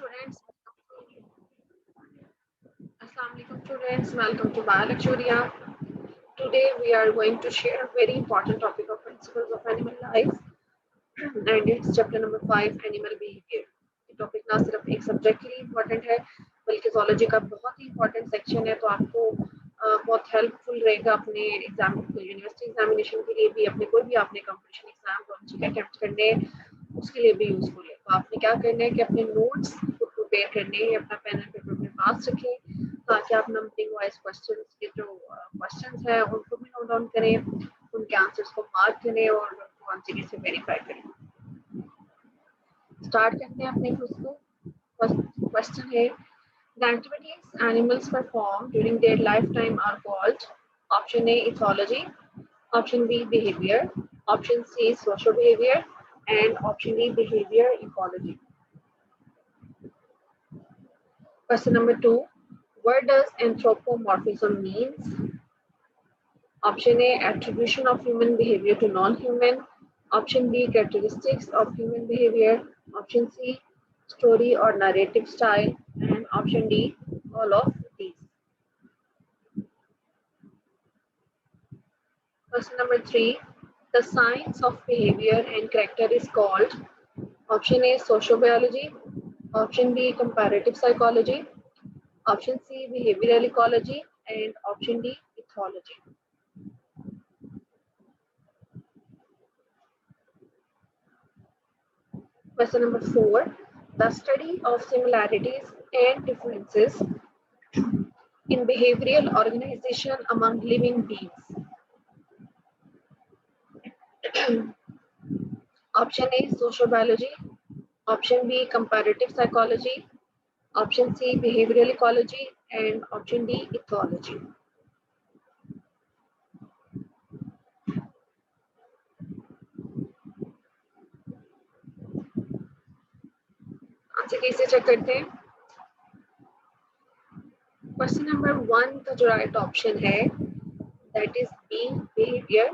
students. Assalamualaikum students. Welcome to Biolecturia. Today we are going to share a very important topic of principles of animal life, and it's chapter number 5, animal behavior. ये topic ना सिर्फ एक subject के लिए important है बल्कि zoology का बहुत ही इम्पोर्टेंट सेक्शन है, तो आपको बहुत हेल्पफुल रहेगा अपने एग्जाम यूनिवर्सिटी एग्जामिनेशन के लिए भी, अपने कोई भी आपने कंपटीशन एग्जाम जोलॉजी का अटेम्प्ट करने उसके लिए भी यूजफुल है। तो आपने क्या करना है कि अपने नोट्स को प्रिपेयर करने हैं, अपना पेन एंड पेपर अपने पास रखें ताकि आप नंबरिंग वाइज क्वेश्चंस के जो क्वेश्चंस हैं उनको भी नोट डाउन करें, उनके आंसर्स को मार्क करें और उनको वन जगह से वेरीफाई करें। स्टार्ट करते हैं अपने क्विज को। फर्स्ट क्वेश्चन है, the activities animals perform during their lifetime are called option A ethology, option B behavior, option C social behavior, and option D behavior ecology. Question number 2, what does anthropomorphism means? Option A attribution of human behavior to non-human, option B characteristics of human behavior, option C story or narrative style, and option D all of these. Question number 3, the science of behavior and character is called option A sociobiology, option B comparative psychology, option C behavioral ecology, and option D ethology. Question number 4, the study of similarities and differences in behavioral organization among living beings. Option A sociobiology, option B comparative psychology, option C behavioral ecology, and option D ethology. Answer कैसे check करते हैं? Question number 1 का जो right option है that is B behaviour,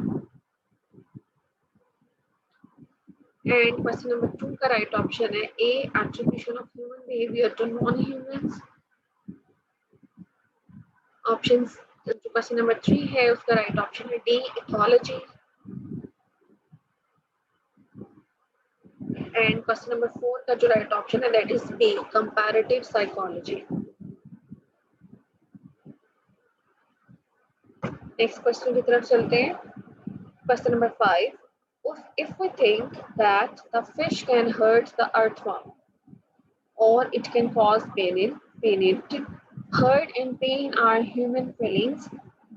and question number 2 का right option है A attribution of human behaviour to non humans. Option जो question number 3 है उसका राइट ऑप्शन है D ethology, and question number 4 का जो राइट ऑप्शन है that is B comparative psychology. Next question की तरफ चलते हैं। Question number 5, if we think that the fish can hurt the earthworm or it can cause pain it, hurt and pain are human feelings,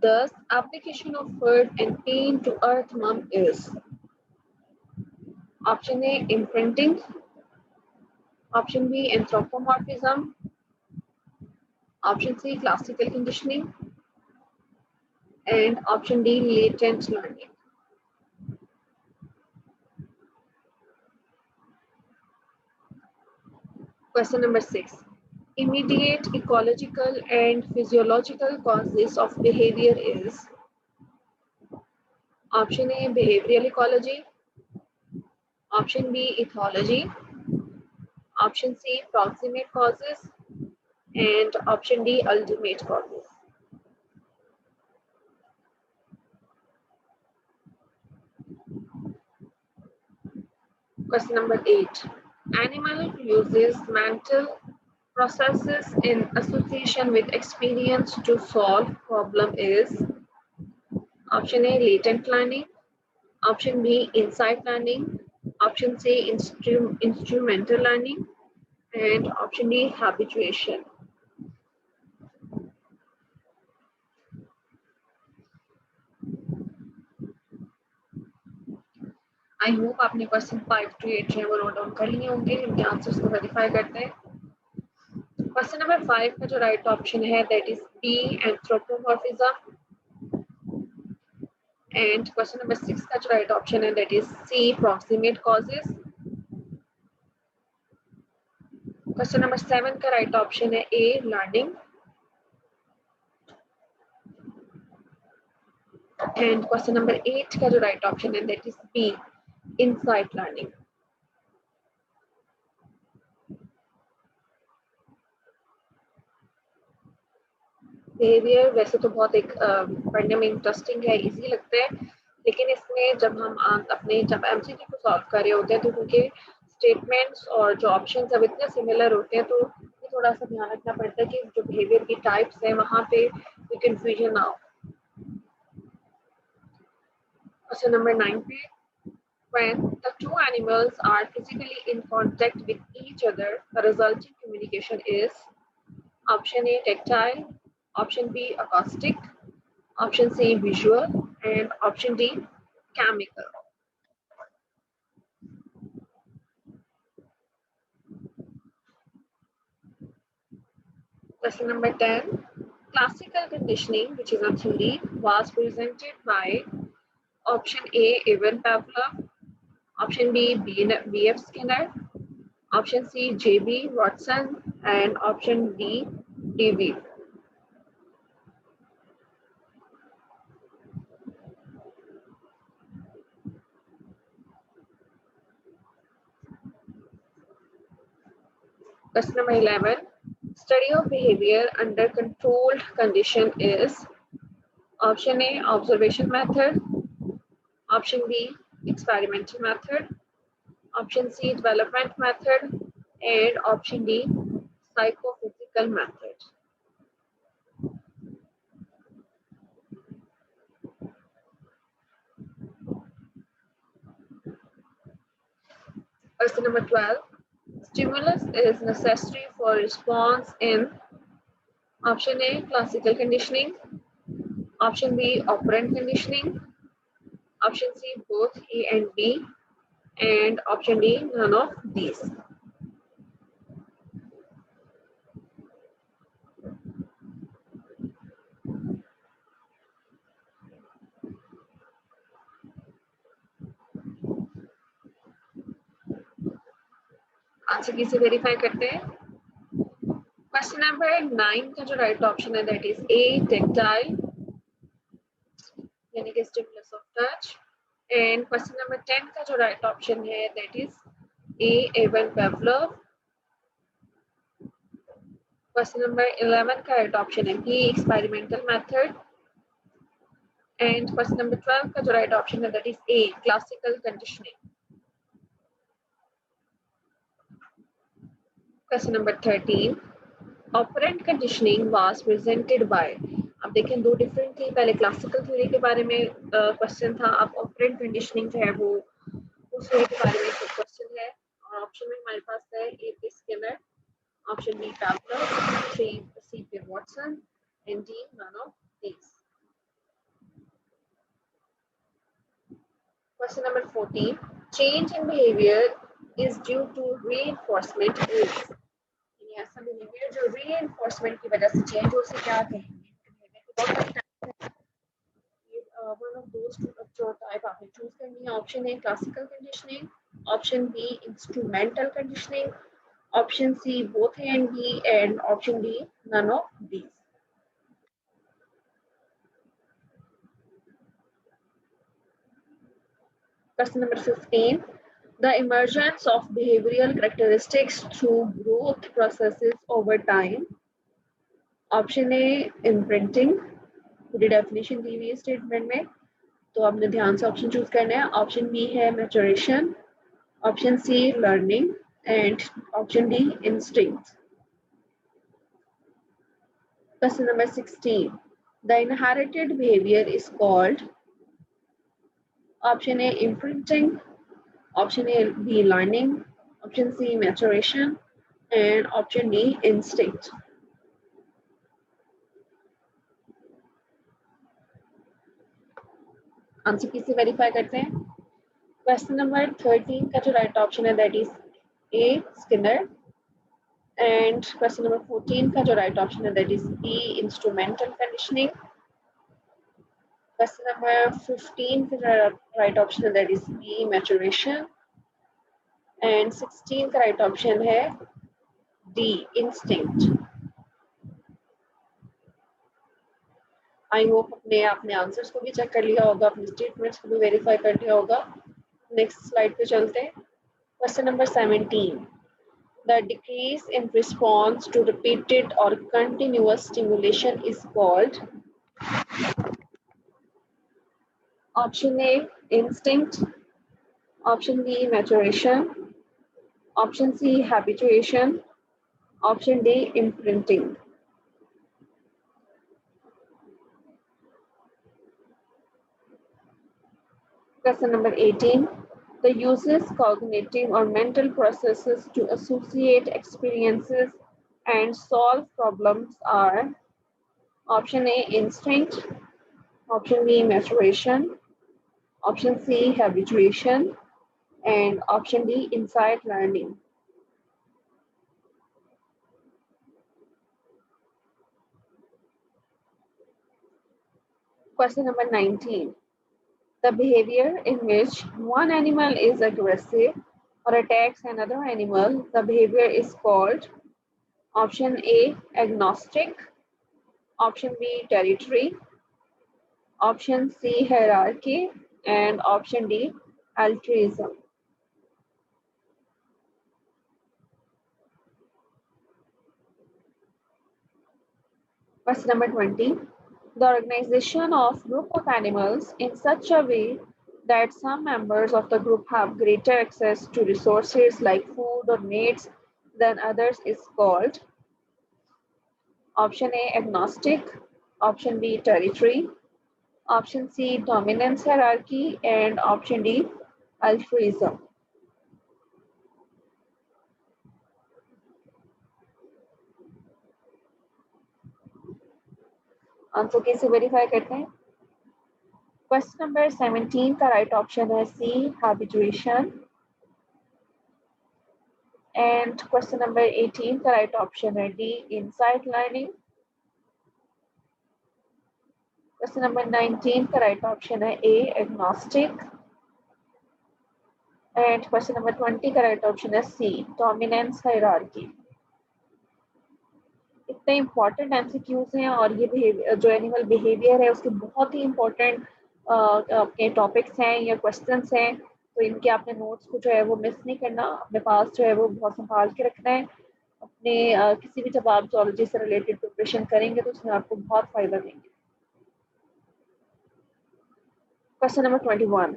thus application of hurt and pain to earthworm is option A imprinting, option B anthropomorphism, option C classical conditioning, and option D latent learning. Question number 6, immediate ecological and physiological causes of behavior is option A behavioral ecology, option B ethology, option C proximate causes, and option D ultimate causes. Question number 8, animal uses mental processes in association with experience to solve problem is option A latent learning, option B insight learning, option C instrumental learning, and option D habituation. I hope आपने question 5 to 8 जो है वो note down कर लिए होंगे। इनके answers को verify करते हैं। क्वेश्चन नंबर 5 का जो राइट ऑप्शन है that is B anthropomorphism, and question number 6 का जो राइट ऑप्शन है that is C proximate causes. Question number 7 का राइट ऑप्शन है A learning, and question number 8 का जो राइट ऑप्शन है that is B insight learning. Behaviour वैसे तो बहुत एक पढ़ने में इंटरेस्टिंग है, इजी लगता है, लेकिन इसमें जब हम जब एमसीक्यू को सॉल्व कर रहे होते हैं तो क्योंकि स्टेटमेंट्स और जो ऑप्शन सब इतने सिमिलर होते हैं तो ये थोड़ा सा ध्यान रखना पड़ता है कि जो बिहेवियर की टाइप्स हैं वहाँ पे कोई कंफ्यूजन ना हो। क्वेश्चन नंबर 9 पे, when the two animals are physically in contact with each other, the resulting communication is option A tactile, option B acoustic, option C visual, and option D chemical. Question number 10. Classical conditioning, which is a theory, was presented by option A Ivan Pavlov, option B B.F. Skinner, option C J.B. Watson, and option D Dewey. Question number 11. Study of behavior under controlled condition is option A observation method, option B experimental method, option C development method, and option D psychophysical method. Question number 12. Stimulus is necessary for response in option A classical conditioning, option B operant conditioning, option C both A and B, and option D none of these. Answer किसे verify करते हैं? Question number 9 का जो right option है that is A tactile यानी कि stimulus of touch, and question number 10 का जो राइट ऑप्शन है that is A Ivan Pavlov. Question number 11 का राइट ऑप्शन है B experimental method, and question number 12 का जो राइट ऑप्शन है that is A classical conditioning. Question number 13, operant conditioning was presented by. अब देखें दो different थी, पहले क्लासिकल थ्योरी के बारे में क्वेश्चन था, अब ऑपरेंट कंडीशनिंग जो है वो उस थ्योरी के बारे में क्वेश्चन है, और ऑप्शन में हमारे पास है A P Skinner, option B Pavlov, C P Watson, and D none of these. Question number 14, change in behaviour is due to reinforcement is. ऐसा बिहेवियर जो रीइंफोर्समेंट की वजह से चेंज हो, उसे क्या कहेंगे? one of those two जो टाइप आपने चूज करनी है। Option A classical conditioning, option B instrumental conditioning, option C both A and B, and option D none of these. Question number 15. The emergence of behavioral characteristics through growth processes over time. Option A imprinting, पूरी definition दी हुई है statement में, तो आपने ध्यान से option choose करना है। ऑप्शन बी है maturation, option C learning, and option D instinct. Question number 16. The inherited behavior is called option A imprinting, option A B learning, option C maturation, and option D instinct. Answer किसे verify करते हैं? Question number 13 का जो right option है that is A Skinner, and question number 14 का जो right option है that is B instrumental conditioning. Question number 15 का राइट ऑप्शन है that is B maturation, and 16 का राइट ऑप्शन है डी इंस्टिंक्ट। आई होप आपने answers को भी चेक कर लिया होगा, अपने स्टेटमेंट्स को भी वेरीफाई कर लिया होगा। नेक्स्ट स्लाइड पे चलते हैं। Question number 17. The decrease in response to repeated or continuous stimulation is called option A, instinct, option B, maturation, option C, habituation, option D, imprinting. Question number 18. The uses cognitive or mental processes to associate experiences and solve problems are option A, instinct, option B, maturation, option C, habituation, and option D, insight learning. Question number 19. The behavior in which one animal is aggressive or attacks another animal, the behavior is called option A, agnostic, option B, territory, option C, hierarchy, and option D, altruism. Question number 20. The organization of group of animals in such a way that some members of the group have greater access to resources like food or mates than others is called option A, agnostic, option B, territory, option C, dominance hierarchy, and option D, altruism. Answer कैसे verify करते हैं? Question number 17 का right option है सी, habituation, and question number 18 का right option है D, insight learning. Question number 19 का right option है ए, agnostic, and question number 20 का राइट ऑप्शन है सी, डोमिनेंस हायरार्की। इतने इंपॉर्टेंट एमसीक्यूज हैं और ये जो एनिमल बिहेवियर है उसके बहुत ही इंपॉर्टेंट अपने टॉपिक्स हैं या क्वेश्चंस हैं, तो इनके आपने नोट्स को जो है वो मिस नहीं करना, अपने पास जो है वो बहुत संभाल के रखना है। अपने किसी भी जब आप जोलॉजी से रिलेटेड प्रिपरेशन करेंगे तो उसमें आपको बहुत फायदा देंगे। Question number 21.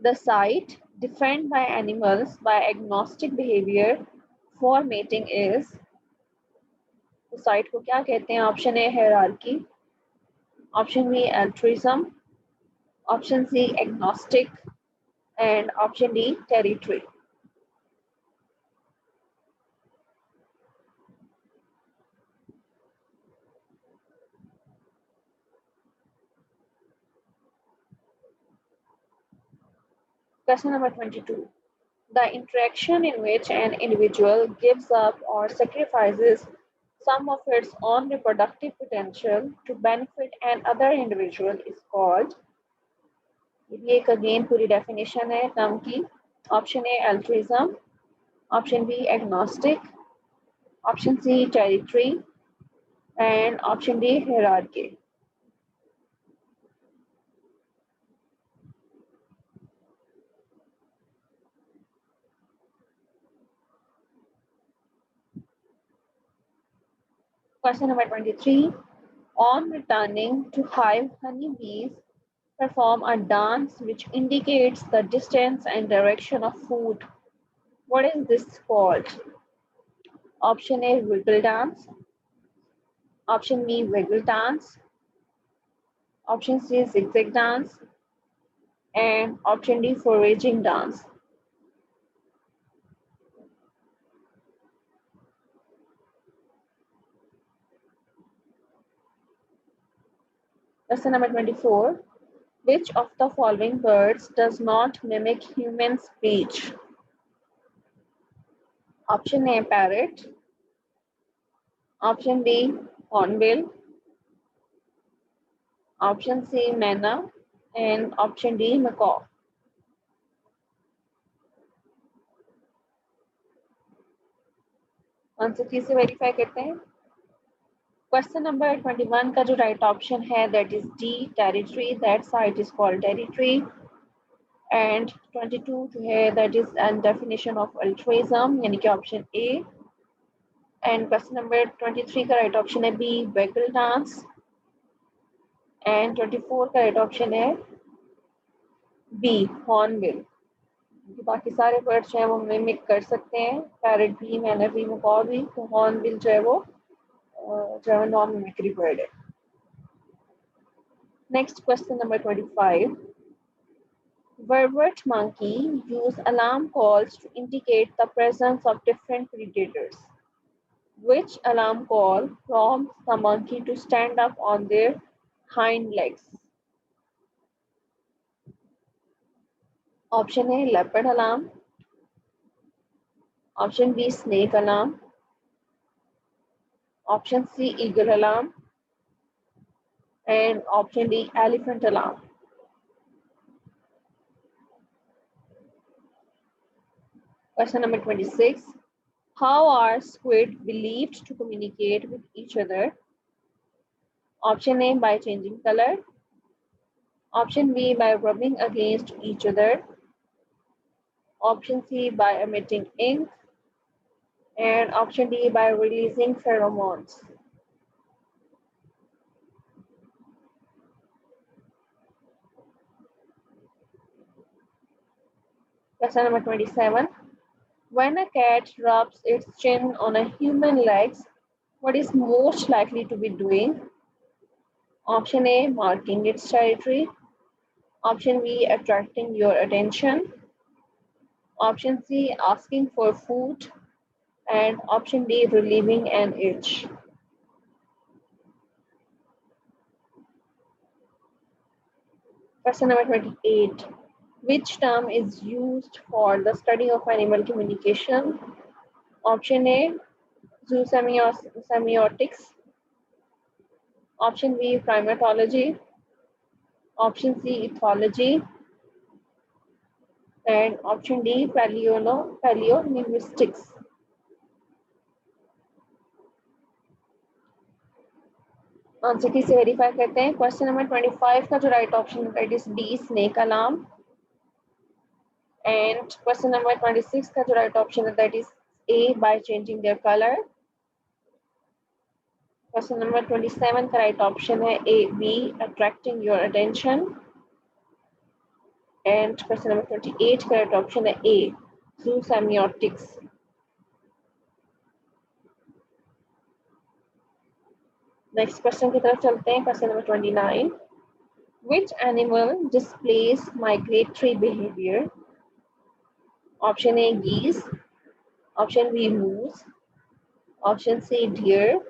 The site defined by animals by agnostic behavior for mating is, तो साइट को क्या कहते हैं? Option A, hierarchy, option B, altruism, option C, agnostic, and option D, territory. Question number 22. The interaction in which an individual gives up or sacrifices some of its own reproductive potential to benefit another individual is called, ये एक again पूरी definition है term की। Option A, altruism, option B, agnostic, option C, territory, and option D, hierarchy. Question number 23. On returning to hive, honeybees perform a dance which indicates the distance and direction of food. What is this called? Option A, wiggle dance. Option B, wiggle dance. Option C, zigzag dance. And option D, foraging dance. Question number 24. Which of the following birds does not mimic human speech? Option A, parrot. Option B, hornbill. Option C, manna. And option D, macaw. Answer कैसे verify करते हैं? Question number 21 का जो right option है that is D, territory, that site is called territory. And 22 जो है that is an definition of altruism, यानी कि option A. And question number 23 का राइट ऑप्शन है बी, वेगल डांस। एंड 24 का राइट ऑप्शन है B, hornbill. बाकी सारे वर्ड्स जो है वो मिमिक कर सकते हैं, पैरट भी, मैनर भी, मकॉ भी, तो हॉर्नबिल जो है वो नॉन मिमिक्री वर्ड है। Next question number 25. Vervet monkey use alarm calls to indicate the presence of different predators. Which alarm call prompts the monkey to stand up on their hind legs? Option A, leopard alarm. Option B, snake alarm. Option C, eagle alarm. And option D, elephant alarm. Question number 26. How are squid believed to communicate with each other? Option A, by changing color. Option B, by rubbing against each other. Option C, by emitting ink. And option D, by releasing pheromones. Question number 27. When a cat rubs its chin on a human legs, what is most likely to be doing? Option A, marking its territory. Option B, attracting your attention. Option C, asking for food. And option D, relieving an itch. Question number 28. Which term is used for the study of animal communication? Option A, zoosemiotics. Option B, primatology. Option C, ethology. And option D, paleolinguistics. Answer की से verify करते हैं। Question number 25 का जो right option है that is D, snake alarm. And question number 26 का जो right option है that is A, by changing their colour. Question number 27 का राइट ऑप्शन है A, B, attracting your attention. And question number 28 का right option है ए, zoosemiotics. Next question की तरफ चलते हैं। Question number 29. Which animal displays migratory behavior? Option A, geese. Option B, moose. Option C, deer.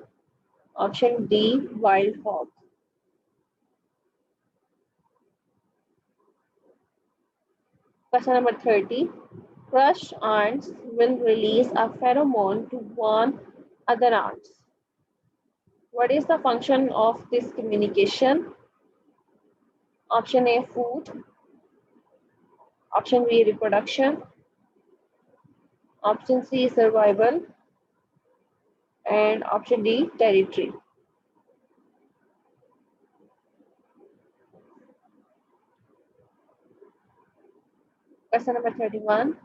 Option D, wild hog. Question number 30. Crushed ants will release a pheromone to warn other ants. What is the function of this communication? Option A, food. Option B, reproduction. Option C, survival. And option D, territory. Question number 31.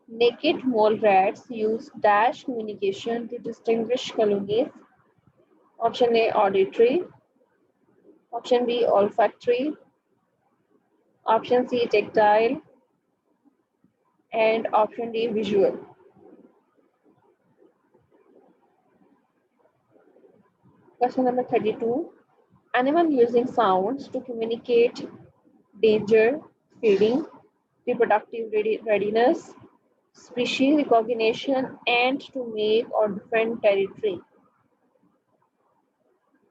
Naked mole rats use dash communication to distinguish colonies. Option A, auditory. Option B, olfactory. Option C, tactile. And option D, visual. Question number 32. Animal using sounds to communicate danger, feeding, reproductive readiness, species recognition, and to make or defend territory.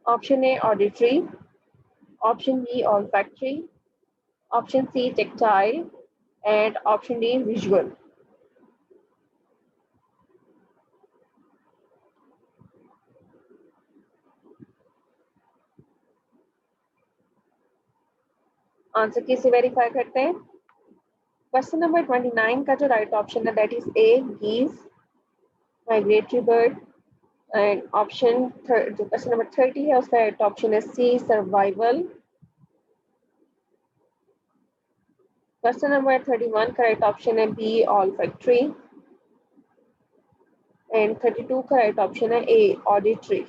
Option A, auditory. Option B, olfactory. Option C, tactile. And option D, visual. Answer की से verify करते हैं। Question number 29 का जो right option है that is A, geese, migratory bird. And option जो question number 30 है उसका राइट ऑप्शन है C, survival. Question number 31, correct option is B, olfactory. And 32, correct option is A, auditory.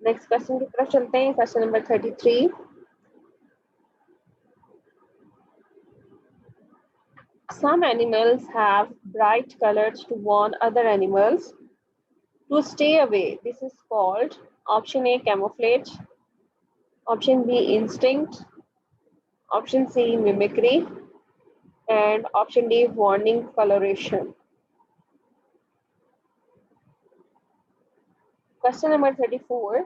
Next question की तरफ चलते हैं. Question number 33. Some animals have bright colors to warn other animals to stay away. This is called option A, camouflage, option B, instinct, option C, mimicry, and option D, warning coloration. Question number 34.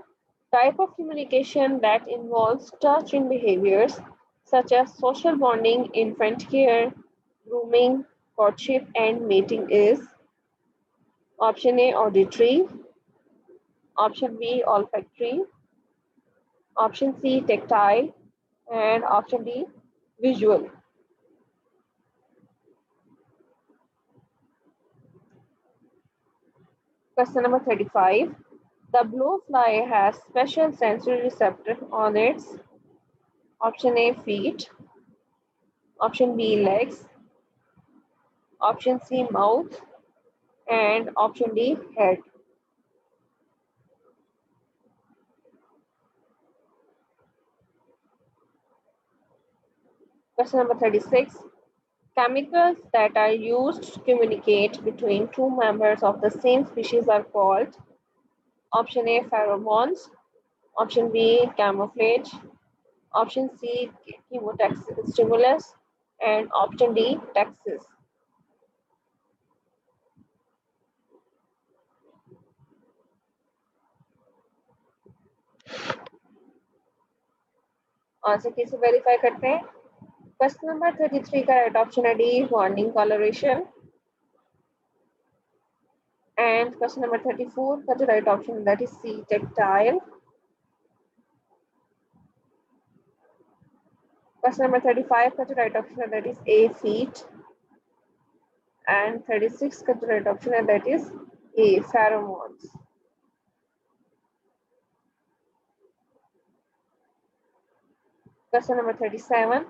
Type of communication that involves touch in behaviors such as social bonding, infant care, grooming, courtship, and mating is option A, auditory, option B, olfactory, option C, tactile, and option D, visual. Question number 35. The blowfly has special sensory receptor on its option A, feet, option B, legs, option C, mouth, and option D, head. Question number 36. Chemicals that are used to communicate between two members of the same species are called option A, pheromones, option B, camouflage, option C, chemostimulus, and option D, taxis. Answer कैसे verify करते हैं? Question number 33 का right option है D, warning colouration. And question number 34 का जो right option है that is C, tactile. Question number 35 का जो राइट ऑप्शन है that is A, feet. And 36 का जो राइट ऑप्शन है that is A, pheromones. Question number 37.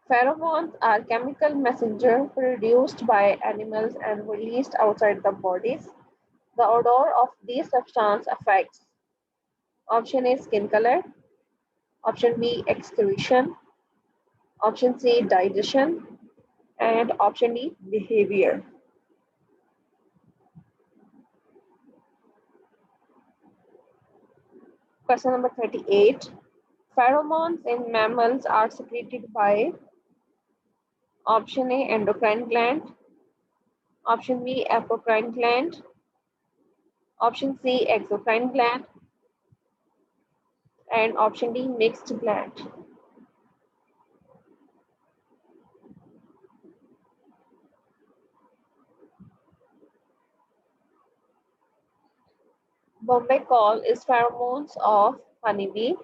Pheromones are chemical messenger produced by animals and released outside the bodies. The odor of these substance affects option A, skin color, option B, excretion, option C, digestion, and option D, behavior. Question number 38. Pheromones in mammals are secreted by option A, endocrine gland, option B, apocrine gland, option C, exocrine gland, and option D, mixed gland. Bombay call is pheromones of honeybee.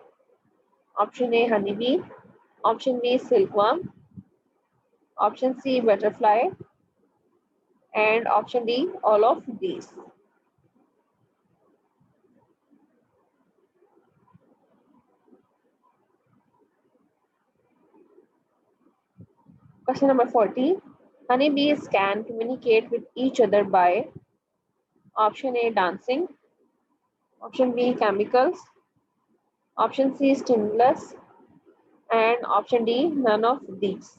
Option A, honeybee. Option B, silkworm. Option C, butterfly. And option D, all of these. Question number 40. Honeybees can communicate with each other by option A, dancing. Option B, chemicals. Option C, stimulus. And option D, none of these.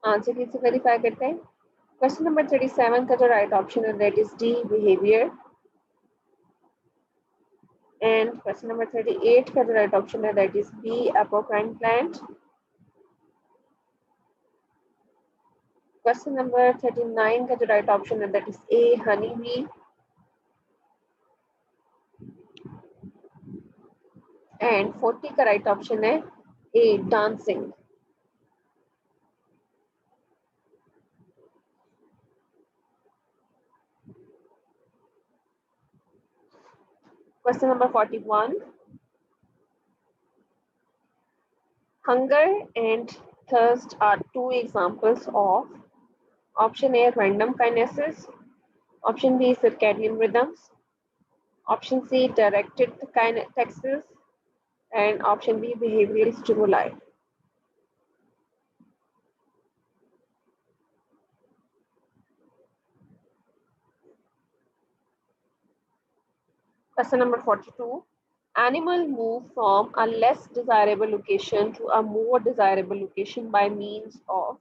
Answer कैसे verify करते हैं? Question number 37 का जो right option है that is D, behaviour. And question number 38 का जो right option है that is B, apocrine gland. Question number 39 का जो राइट ऑप्शन है that is A, honey bee. And 40 का राइट ऑप्शन है A, dancing. Question number 41. Hunger and thirst are two examples of option A, random kinases, option B, circadian rhythms, option C, directed kinases, and option B, behavioral stimuli. Question number 42. Animals move from a less desirable location to a more desirable location by means of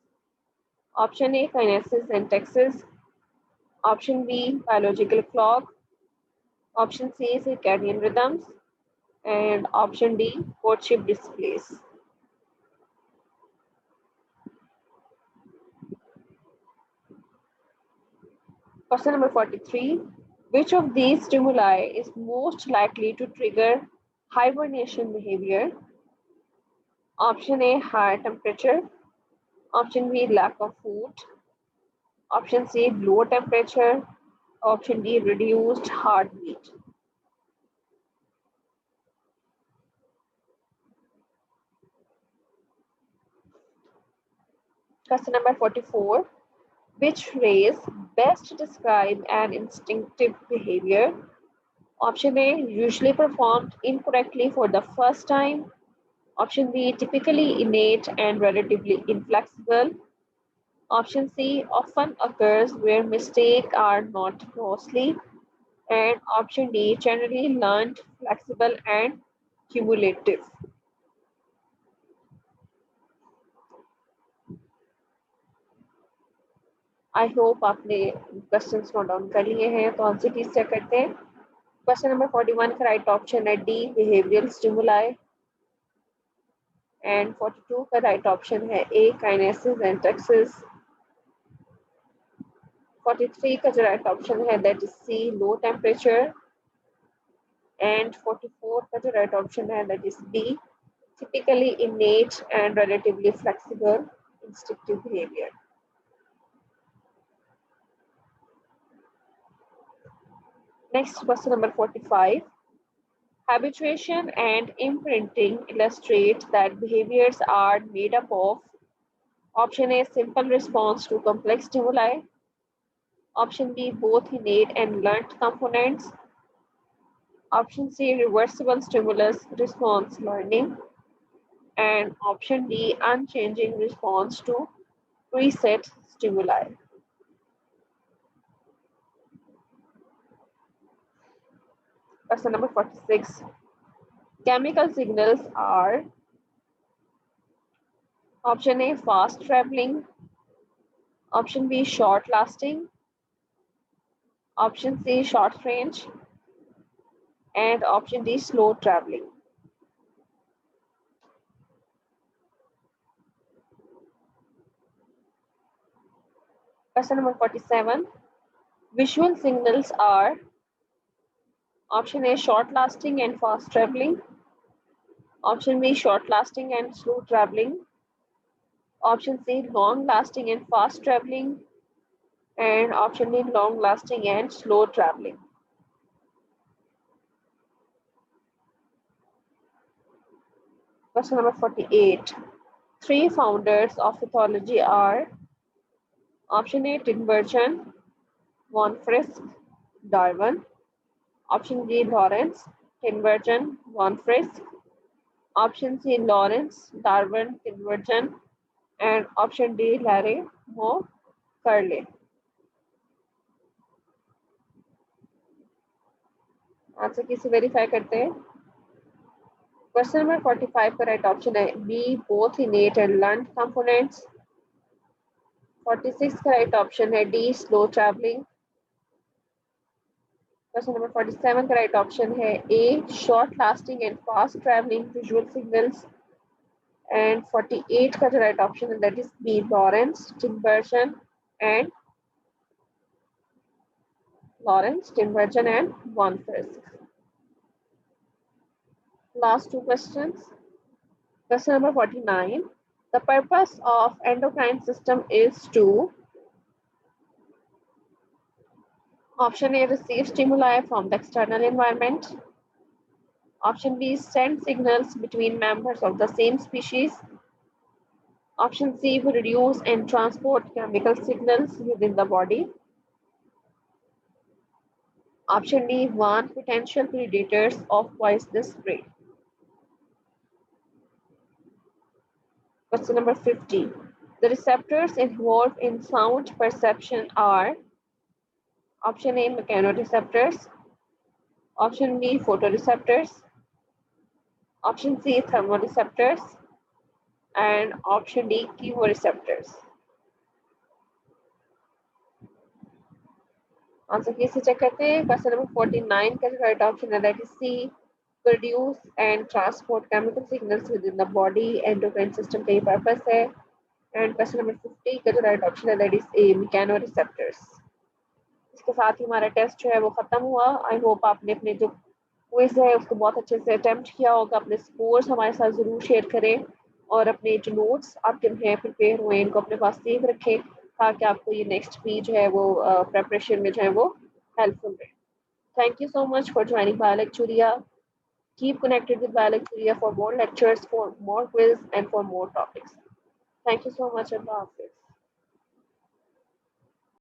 option A, kinesis and taxis, option B, biological clock, option C, circadian rhythms, and option D, courtship displays. Question number 43. Which of these stimuli is most likely to trigger hibernation behavior? Option A, high temperature. Option B, lack of food. Option C, low temperature. Option D, reduced heartbeat. Question number 44. Which phrase best describe an instinctive behavior? Option A, usually performed incorrectly for the first time. Option B, typically innate and relatively inflexible. Option C, often occurs where mistakes are not costly. And option D, generally learned, flexible, and cumulative. I hope आपने questions note down कर लिए हैं, तो answer check करते हैं। Question number 41 का right option है D, behavioural stimuli, and 42 का राइट ऑप्शन है ए, काइनेसिस एंड टैक्सिस। 43 का जो राइट ऑप्शन है that is C, low temperature, and 44 का जो राइट ऑप्शन है that is B, typically innate and relatively flexible instinctive behavior. Next, question number 45. Habituation and imprinting illustrate that behaviors are made up of option A, simple response to complex stimuli, option B, both innate and learned components, option C, reversible stimulus response learning, and option D, unchanging response to preset stimuli. Question number 46. Chemical signals are option A, fast traveling, option B, short lasting, option C, short range, and option D, slow traveling. Question number 47. Visual signals are option A, short lasting and fast traveling, option B, short lasting and slow traveling, option C, long lasting and fast traveling, and option D, long lasting and slow traveling. Question number 48. Three founders of ethology are option A, Tinbergen, von Frisch, Darwin, option B, Lawrence, Tinbergen, von Frisch, option C, Lawrence, Darwin, Tinbergen, and option D, Larry Moore Curley. Answer किसे verify करते हैं? Question number 45 का right option है B, both innate and learned components. 46 का right option है D, slow travelling. Question number 47 का right option है A, short lasting and fast travelling visual signals. And 48 का जो राइट ऑप्शन है that is B, Lorenz, Tinbergen and von Frisch. Last two questions. Question number 49. The purpose of endocrine system is to option A, receive stimuli from the external environment. Option B, send signals between members of the same species. Option C, produce and transport chemical signals within the body. Option D, warn potential predators of poisonous prey. Question number 50. The receptors involved in sound perception are option A, mechanoreceptors, option B, photoreceptors, option C, thermoreceptors, and option D, chemoreceptors. Answer की से check करते हैं. Question number 49 का जो right option है that is C, produce and transport chemical signals within the body, endocrine system का ये purpose है. एंड क्वेश्चन नंबर 50 का जो राइट ऑप्शन है दैट इज ए, मैकेनोरिसेप्टर्स. इसके साथ ही हमारा टेस्ट जो है वो खत्म हुआ. आई होप आपने अपने जो क्विज है उसको बहुत अच्छे से अटेम्प्ट किया होगा. अपने स्कोर्स हमारे साथ जरूर शेयर करें और अपने जो नोट्स आपके हैं प्रिपेयर हुए इनको अपने पास सेव रखें ताकि आपको ये नेक्स्ट भी जो है वो प्रेपरेशन में जो है वो हेल्पफुल रहे. Thank you so much for joining Biolecturia. Keep connected with Biolexuria for more lectures, for more quiz, and for more topics. Thank you so much, Allah Hafiz.